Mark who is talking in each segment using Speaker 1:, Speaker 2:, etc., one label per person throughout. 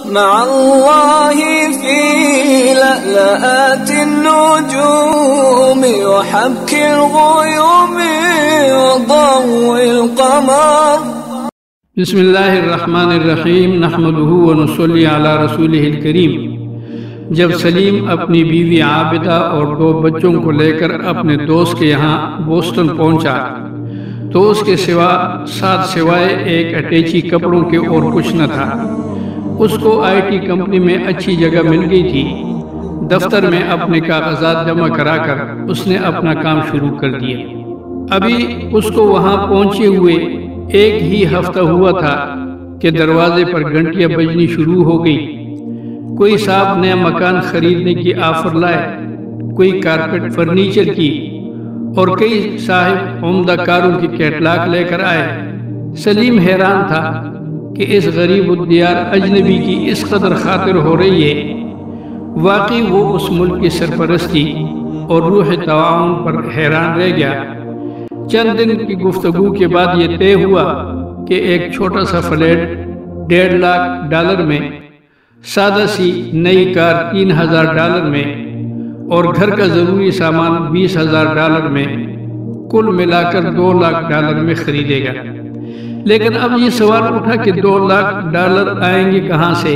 Speaker 1: مع الله في لألآت النجوم وحبك الغيوم وضوء القمر.
Speaker 2: بسم اللہ الرحمن الرحیم نحمده ونصلی علی رسولہ الکریم۔ جب سلیم اپنی بیوی عابدہ اور 2 بچوں کو لے کر اپنے دوست کے یہاں بوسٹن پہنچا تو اس کے ساتھ سوائے ایک اٹیچی کپڑوں کے اور کچھ نہ تھا۔ اس کو آئی ٹی کمپنی میں اچھی جگہ مل گئی تھی۔ دفتر میں اپنے کاغذات جمع کرا کر اس نے اپنا کام شروع کر دیا۔ ابھی اس کو وہاں پہنچے ہوئے ایک ہی ہفتہ ہوا تھا کہ دروازے پر گھنٹیاں بجنی شروع ہو گئی۔ کوئی صاحب نیا مکان خریدنے کی آفر لائے، کوئی کارپیٹ فرنیچر کی، اور کئی صاحب عمدہ کاروں کی کیٹلاگ لے کر آئے۔ سلیم حیران تھا کہ اس غریب الدیار اجنبی کی اس قدر خاطر ہو رہی ہے۔ واقعی وہ اس ملک کی سرپرستی اور روح تعاون پر حیران رہ گیا۔ چند دن کی گفتگو کے بعد یہ طے ہوا کہ ایک چھوٹا سا فلیٹ $1.5 لاکھ میں، سادہ سی نئی کار $3,000 میں، اور گھر کا ضروری سامان $20,000 میں، کل ملا کر $2 لاکھ میں خریدے گا۔ لیکن اب یہ سوال اٹھا کہ $2 لاکھ آئیں گے کہاں سے؟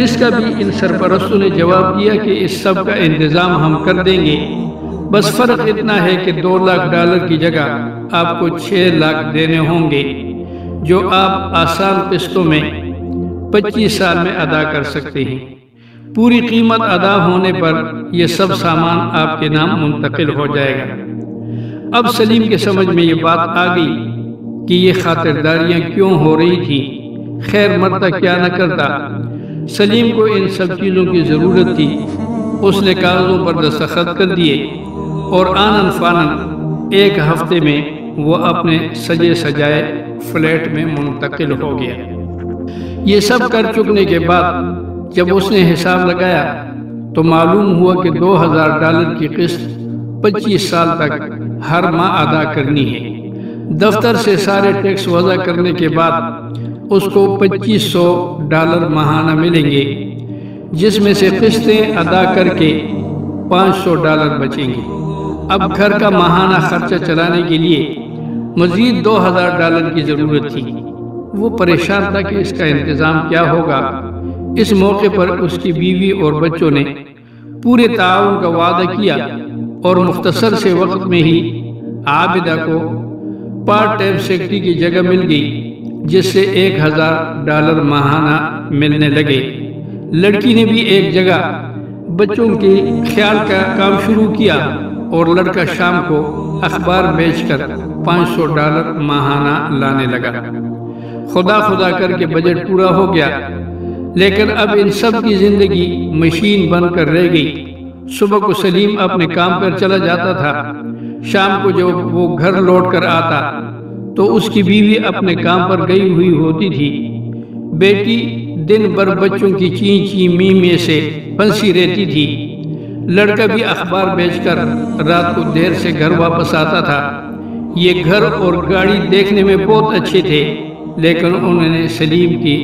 Speaker 2: اس کا بھی ان سرپرستوں نے جواب دیا کہ اس سب کا انتظام ہم کر دیں گے، بس فرق اتنا ہے کہ $2 لاکھ کی جگہ آپ کو 6 لاکھ دینے ہوں گے، جو آپ آسان قسطوں میں 25 سال میں ادا کر سکتے ہیں۔ پوری قیمت ادا ہونے پر یہ سب سامان آپ کے نام منتقل ہو جائے گا۔ اب سلیم کے سمجھ میں یہ بات آ گئی کہ یہ خاطرداریاں کیوں ہو رہی تھی۔ خیر مرتا کیا نہ کرتا، سلیم کو ان سب چیزوں کی ضرورت تھی۔ اس نے کاغذوں پر دستخط کر دیے اور آنن فانن 1 ہفتے میں وہ اپنے سجے سجائے فلیٹ میں منتقل ہو گیا۔ یہ سب کر چکنے کے بعد جب اس نے حساب لگایا تو معلوم ہوا کہ $2,000 کی قسط 25 سال تک ہر ماہ ادا کرنی ہے۔ دفتر سے سارے ٹیکس وضع کرنے کے بعد اس کو $2,500 ماہانہ ملیں گے، جس میں سے قسطیں ادا کر کے $500 بچیں گے۔ اب گھر کا ماہانہ خرچہ چلانے کے لیے مزید $2,000 کی ضرورت تھی۔ وہ پریشان تھا کہ اس کا انتظام کیا ہوگا۔ اس موقع پر اس کی بیوی اور بچوں نے پورے تعاون کا وعدہ کیا اور مختصر سے وقت میں ہی عابدہ کو پارٹ ٹائم سیکرٹری کی جگہ مل گئی، جس سے $1,000 ماہانہ ملنے لگے۔ لڑکی نے بھی ایک جگہ بچوں کے خیال کا کام شروع کیا اور لڑکا شام کو اخبار بیچ کر $500 ماہانہ لانے لگا۔ خدا خدا کر کے بجٹ پورا ہو گیا، لیکن اب ان سب کی زندگی مشین بن کر رہ گئی۔ صبح کو سلیم اپنے کام پر چلا جاتا تھا، شام کو جب وہ گھر لوٹ کر آتا تو اس کی بیوی اپنے کام پر گئی ہوئی ہوتی تھی۔ بیٹی دن بھر بچوں کی چین چین می میں سے پھنسی رہتی تھی۔ لڑکا بھی اخبار بیچ کر رات کو دیر سے گھر واپس آتا تھا۔ یہ گھر اور گاڑی دیکھنے میں بہت اچھے تھے، لیکن انہوں نے سلیم کی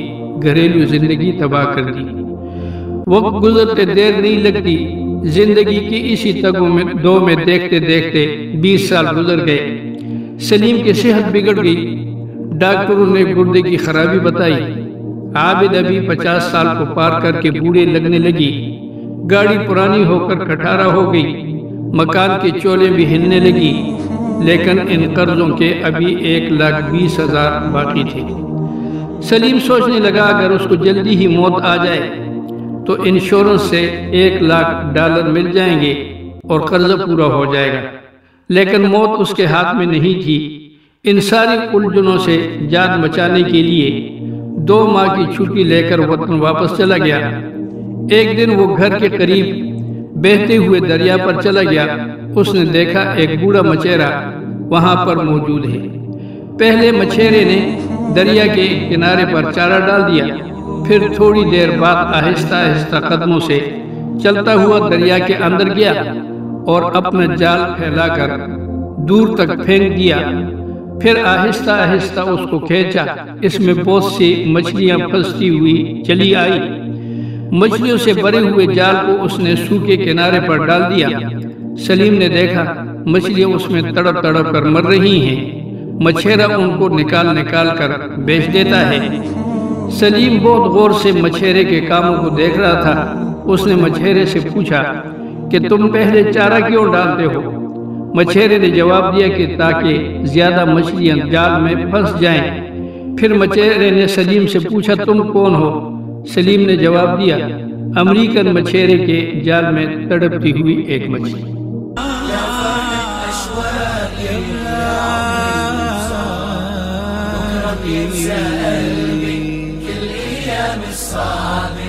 Speaker 2: گھریلو زندگی تباہ کر دی۔ وقت گزرتے دیر نہیں لگتی، زندگی کی اسی تگوں میں دو میں دیکھتے دیکھتے 20 سال گزر گئے۔ سلیم کی صحت بگڑ گئی، ڈاکٹروں نے گردے کی خرابی بتائی۔ عابد ابھی 50 سال کو پار کر کے بوڑھے لگنے لگی، گاڑی پرانی ہو کر کھٹارا ہو گئی، مکان کے چولے بھی ہلنے لگی، لیکن ان قرضوں کے ابھی 1,20,000 باقی تھے۔ سلیم سوچنے لگا اگر اس کو جلدی ہی موت آ جائے تو انشورنس سے $1,00,000 مل جائیں گے اور قرضہ پورا ہو جائے گا، لیکن موت اس کے ہاتھ میں نہیں تھی۔ ان ساری الجھنوں سے جان بچانے کے لیے 2 ماہ کی چھٹی لے کر وطن واپس چلا گیا۔ ایک دن وہ گھر کے قریب بہتے ہوئے دریا پر چلا گیا۔ اس نے دیکھا ایک بوڑھا مچھیرا وہاں پر موجود ہے۔ پہلے مچھیرے نے دریا کے کنارے پر چارہ ڈال دیا، پھر تھوڑی دیر بعد آہستہ آہستہ قدموں سے چلتا ہوا دریا کے اندر گیا اور اپنا جال پھیلا کر دور تک پھینک دیا۔ پھر آہستہ آہستہ اس کو کھینچا، اس میں بہت سی مچھلیاں پھنستی ہوئی چلی آئی۔ مچھلیوں سے بھرے ہوئے جال کو اس نے سوکھے کنارے پر ڈال دیا۔ سلیم نے دیکھا مچھلیاں اس میں تڑپ تڑپ کر مر رہی ہیں۔ مچھیرا ان کو نکال نکال کر بیچ دیتا ہے۔ سلیم بہت غور سے مچھیرے کے کاموں کو دیکھ رہا تھا۔ اس نے مچھیرے سے پوچھا کہ تم پہلے چارہ کیوں ڈالتے ہو؟ مچھیرے نے جواب دیا کہ تاکہ زیادہ مچھلیاں جال میں پھنس جائیں۔ پھر مچھیرے نے سلیم سے پوچھا تم کون ہو؟ سلیم نے جواب دیا امریکن مچھیرے کے جال میں تڑپتی ہوئی ایک مچھلی۔
Speaker 1: كل أيام الصعب